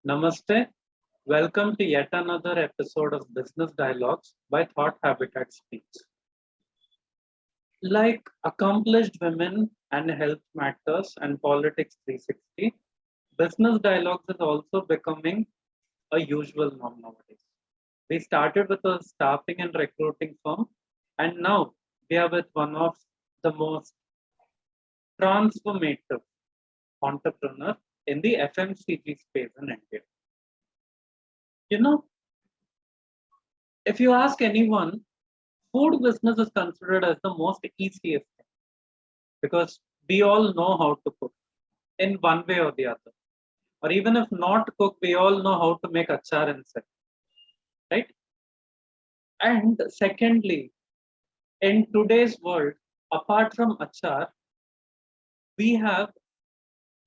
Namaste. Welcome to yet another episode of Business Dialogues by Thought Habitat Speech. Like accomplished women and health matters and politics 360, business dialogues is also becoming a usual norm nowadays. We started with a staffing and recruiting firm, and now we are with one of the most transformative entrepreneur in the FMCG space in India. You know, if you ask anyone, food business is considered as the most easiest thing because we all know how to cook in one way or the other. Or even if not cook, we all know how to make achar and sell, right? And secondly, in today's world, apart from achar, we have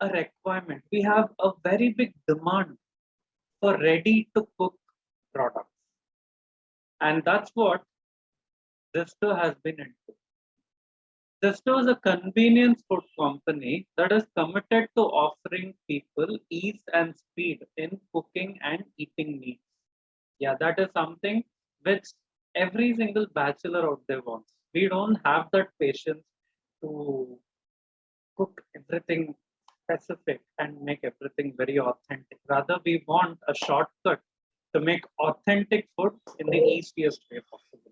a requirement. We have a very big demand for ready to cook products. And that's what Zissto has been into. Zissto is a convenience food company that is committed to offering people ease and speed in cooking and eating needs. Yeah, that is something which every single bachelor out there wants. We don't have that patience to cook everything specific and make everything very authentic. Rather, we want a shortcut to make authentic food in the easiest way possible.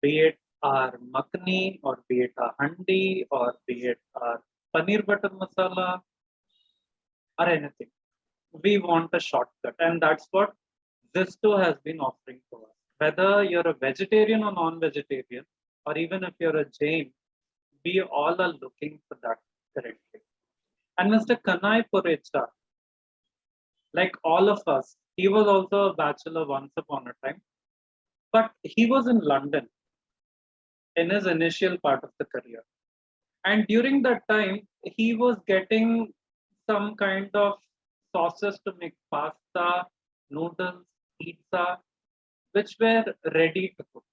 Be it our makhni or be it our handi or be it our paneer butter masala or anything. We want a shortcut, and that's what Zissto has been offering to us. Whether you're a vegetarian or non-vegetarian, or even if you're a Jain, we all are looking for that currently. And Mr. Kanhai Porecha, like all of us, he was also a bachelor once upon a time, but he was in London in his initial part of the career. And during that time, he was getting some kind of sauces to make pasta, noodles, pizza, which were ready to cook.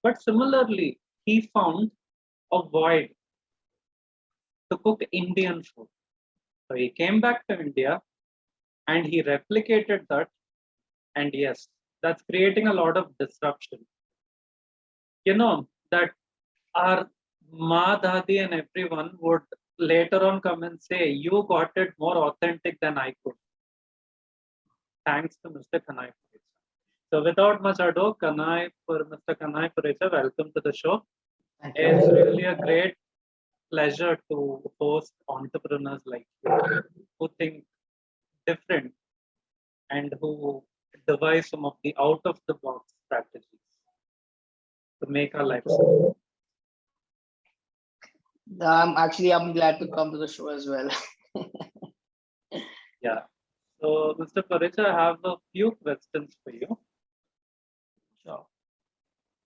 But similarly, he found a void to cook Indian food. So he came back to India and he replicated that. And yes, that's creating a lot of disruption. You know, that our Ma, Dadi, and everyone would later on come and say, you got it more authentic than I could. Thanks to Mr. Kanhai Porecha. So without much ado, Mr. Kanhai Porecha, welcome to the show. Thank It's you. really a great pleasure to host entrepreneurs like you who think different and who devise some of the out of the box strategies to make our lives simple. I'm glad to come to the show as well. Yeah. So, Mr. Porecha, I have a few questions for you. Sure.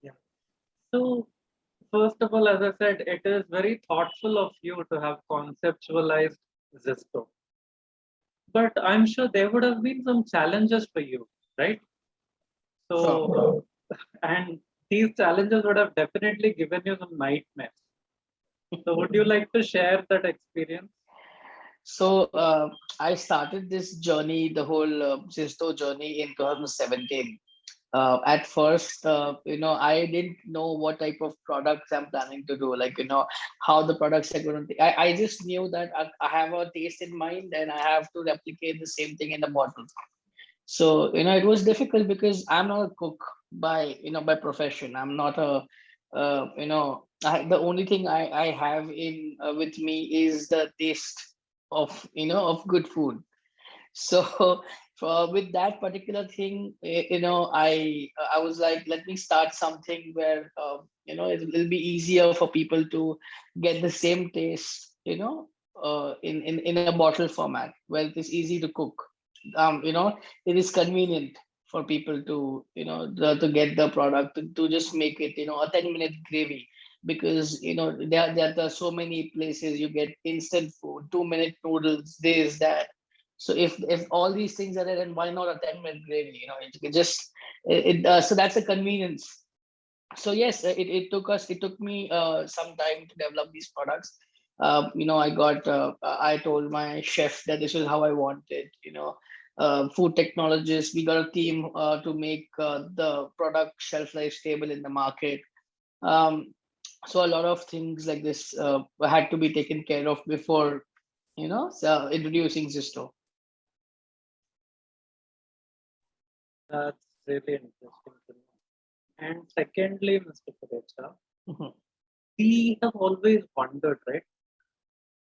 Yeah. So, first of all, as I said, it is very thoughtful of you to have conceptualized Zissto. But I'm sure there would have been some challenges for you, right? So, and these challenges would have definitely given you some nightmares. So, would you like to share that experience? So I started this journey, the whole Zissto journey in 2017. At first, I didn't know what type of products I'm planning to do, like, how the products are going to. I just knew that I have a taste in mind and I have to replicate the same thing in the bottle. So, it was difficult because I'm not a cook by profession. I'm not the only thing I have in with me is the taste of, of good food. So with that particular thing, I was like, let me start something where, it'll be easier for people to get the same taste, in a bottle format where it is easy to cook. It is convenient for people to, to get the product to just make it, a 10-minute gravy, because, there are so many places you get instant food, 2-minute noodles, this, that. So if all these things are there, then why not a 10-minute gravy? It just so that's a convenience. So yes, it took me some time to develop these products. I told my chef that this is how I want it. food technologists. We got a team to make the product shelf life stable in the market. Um, so a lot of things like this had to be taken care of before, introducing Zissto. That's really interesting to know. And secondly, Mr. Porecha, Mhm. we have always wondered, right?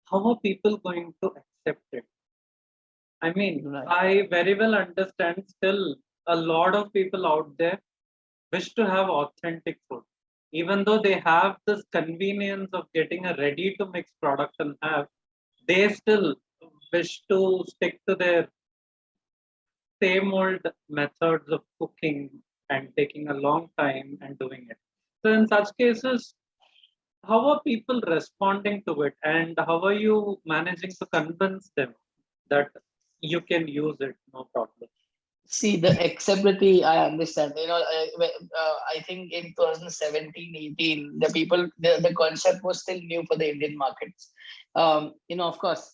How are people going to accept it? I mean, Right. I very well understand still a lot of people out there wish to have authentic food. Even though they have this convenience of getting a ready to mix product and have, they still wish to stick to their same old methods of cooking and taking a long time and doing it. So in such cases, how are people responding to it and how are you managing to convince them that you can use it, no problem? See, the acceptability, I understand. I think in 2017, 18, the concept was still new for the Indian markets. Of course,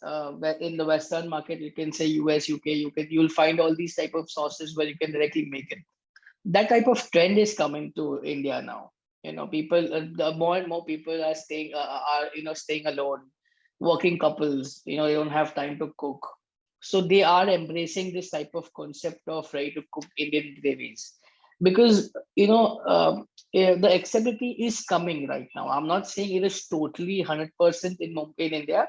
in the Western market, you can say US, UK, you'll find all these type of sauces where you can directly make it. That type of trend is coming to India now. People, more and more people are staying alone, working couples. They don't have time to cook, so they are embracing this type of concept of ready to cook Indian gravies, because the acceptability is coming right now. I'm not saying it is totally 100% in India,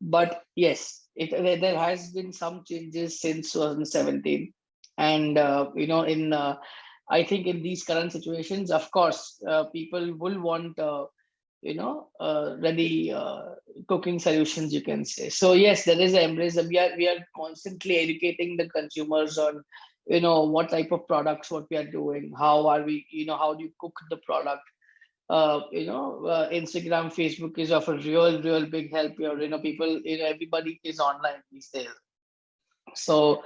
but yes, there has been some changes since 2017. And in I think in these current situations, of course, people will want ready cooking solutions, you can say. So yes, there is an embrace. We are constantly educating the consumers on what type of products, what we are doing, how are we, how do you cook the product. Instagram, Facebook is of a real big help here. People, everybody is online these days. So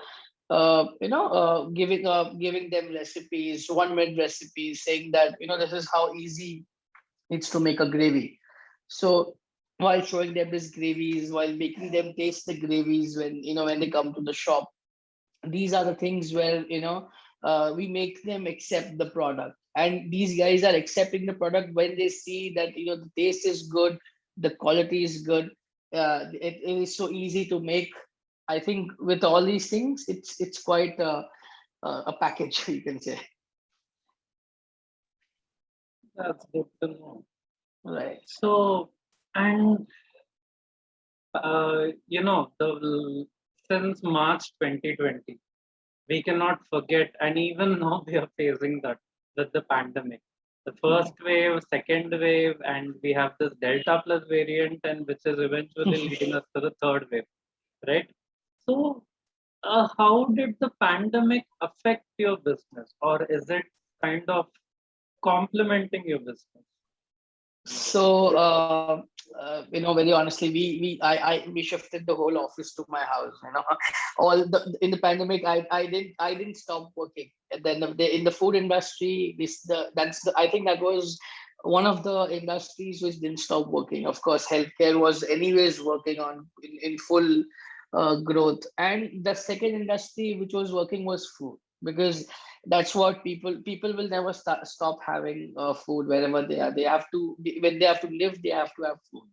giving them recipes, 1 minute recipes, saying that this is how easy it's to make a gravy. So while showing them these gravies, while making them taste the gravies when they come to the shop, these are the things where we make them accept the product, and these guys are accepting the product when they see that the taste is good, the quality is good. It is so easy to make. I think with all these things, it's quite a package, you can say. That's good to know. Right. So, and since March 2020, we cannot forget, and even now we are facing that with the pandemic. The first wave, second wave, and we have this Delta plus variant, and which is eventually leading us to the third wave, right? So, how did the pandemic affect your business, or is it kind of complementing your business? So, very honestly, we shifted the whole office to my house. All in the pandemic, I didn't stop working. At the end of the day, in the food industry, I think that was one of the industries which didn't stop working. Of course, healthcare was anyways working on in full growth, and the second industry which was working was food, because that's what people will never stop having food wherever they are. They have to, when they have to live, they have to have food.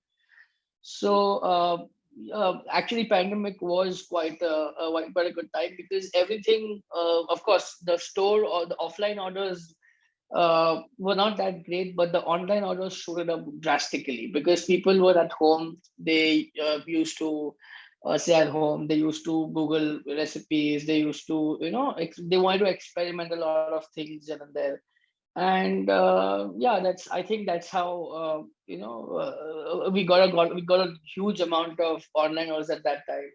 So actually pandemic was quite a good time, because everything, of course, the store or the offline orders were not that great, but the online orders showed up drastically, because people were at home. They used to stay at home. They used to Google recipes. They used to, they wanted to experiment a lot of things here and there. And yeah, I think that's how we got a huge amount of online orders at that time.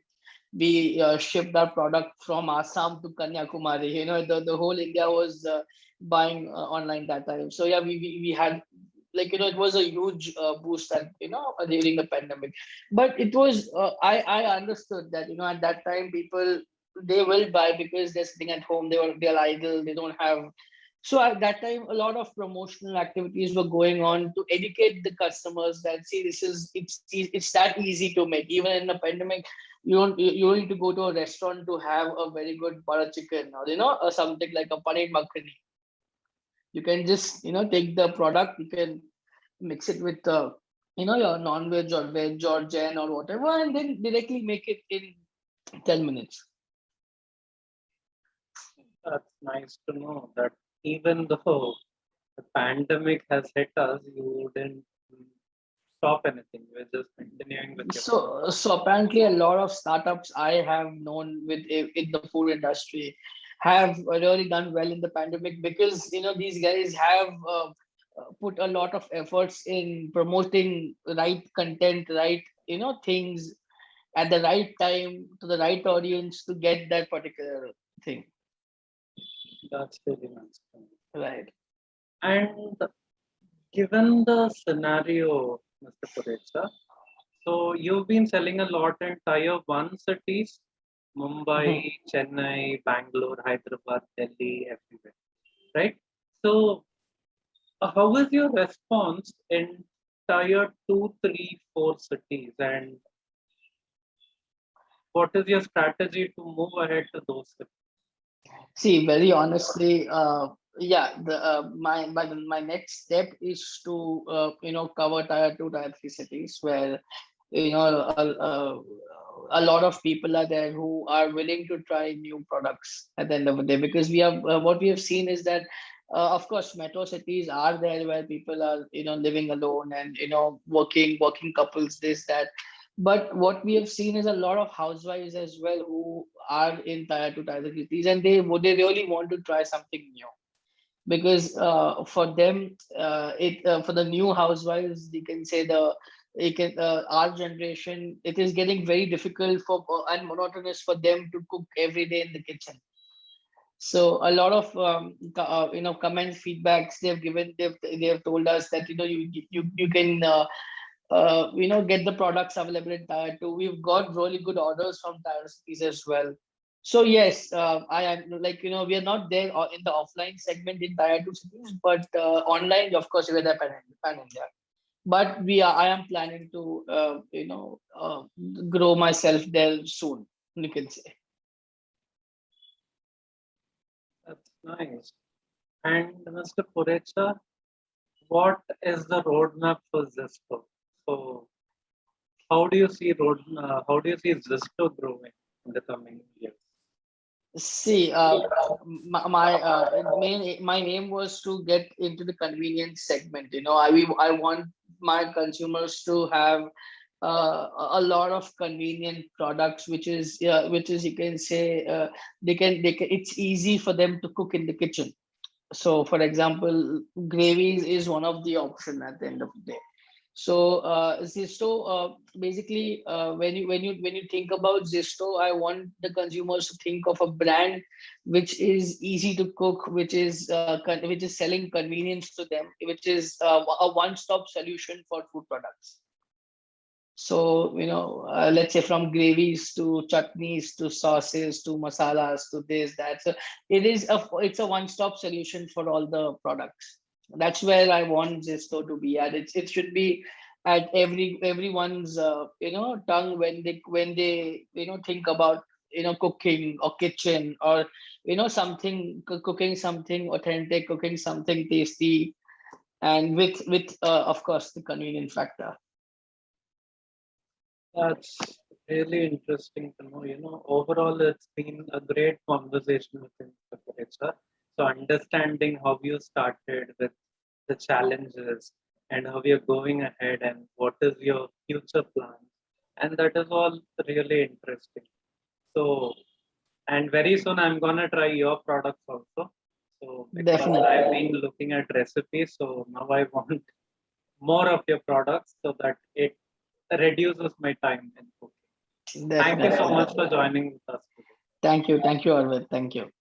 We shipped our product from Assam to Kanyakumari. The whole India was buying online that time. So yeah, we had, like, it was a huge boost at, during the pandemic. But it was I understood that at that time people, they will buy because they're sitting at home. They're idle. They don't have. So at that time, a lot of promotional activities were going on to educate the customers that, see, it's that easy to make. Even in the pandemic, you need to go to a restaurant to have a very good butter chicken, or something like a paneer makhani. You can just take the product, you can mix it with your non-veg or veg or gen or whatever, and then directly make it in 10 minutes. That's nice to know that even though the pandemic has hit us, you didn't stop anything. You're just continuing with your business. So apparently a lot of startups I have known in the food industry have really done well in the pandemic, because these guys have put a lot of efforts in promoting right content, right things at the right time to the right audience to get that particular thing. That's really nice to know. Right. And given the scenario, Mr. Purecha, so you've been selling a lot in tier one cities, Mhm. Mumbai, Chennai, Bangalore, Hyderabad, Delhi, everywhere, right? So how is your response in tier two, three, four cities, and what is your strategy to move ahead to those cities? See, very honestly, yeah, my next step is to cover tier two, tier three cities where a lot of people are there who are willing to try new products at the end of the day. Because we have what we have seen is that of course metro cities are there where people are living alone and working couples, this that. But what we have seen is a lot of housewives as well who are in tier two, tier three cities, and they really want to try something new. Because for them, it for the new housewives, you can say our generation, it is getting very difficult for and monotonous for them to cook every day in the kitchen. So a lot of comment feedbacks they've given, they've told us that you can get the products available in tier two. We've got really good orders from tier cities as well. So yes, I am like we are not there in the offline segment in tier two cities, but online, of course, we're there pan India. But I am planning to grow myself there soon. You can say. That's nice. And Mr. Purecha, what is the roadmap for Zissto? So how do you see Zissto growing in the coming years? See, my aim was to get into the convenience segment. I want my consumers to have a lot of convenient products, which is you can say they can it's easy for them to cook in the kitchen. So, for example, gravies is one of the option at the end of the day. So, Zissto, basically, when you think about Zissto, I want the consumers to think of a brand which is easy to cook, which is selling convenience to them, which is a one-stop solution for food products. So, let's say from gravies to chutneys to sauces to masalas to this, that. So it's a one-stop solution for all the products. That's where I want Zesto to be at. It should be at everyone's tongue when they think about cooking or kitchen, or something cooking something authentic, cooking something tasty, and with of course the convenient factor. That's really interesting to know. Overall, it's been a great conversation with you, Mr. Purecha. So understanding how you started with the challenges and how you're going ahead and what is your future plans. And that is all really interesting. So, and very soon I'm gonna try your products also. So because I've Definitely. been looking at recipes, so now I want more of your products so that it reduces my time in cooking. Thank you so Definitely. much for joining with us today. Thank you, Arvid. Thank you.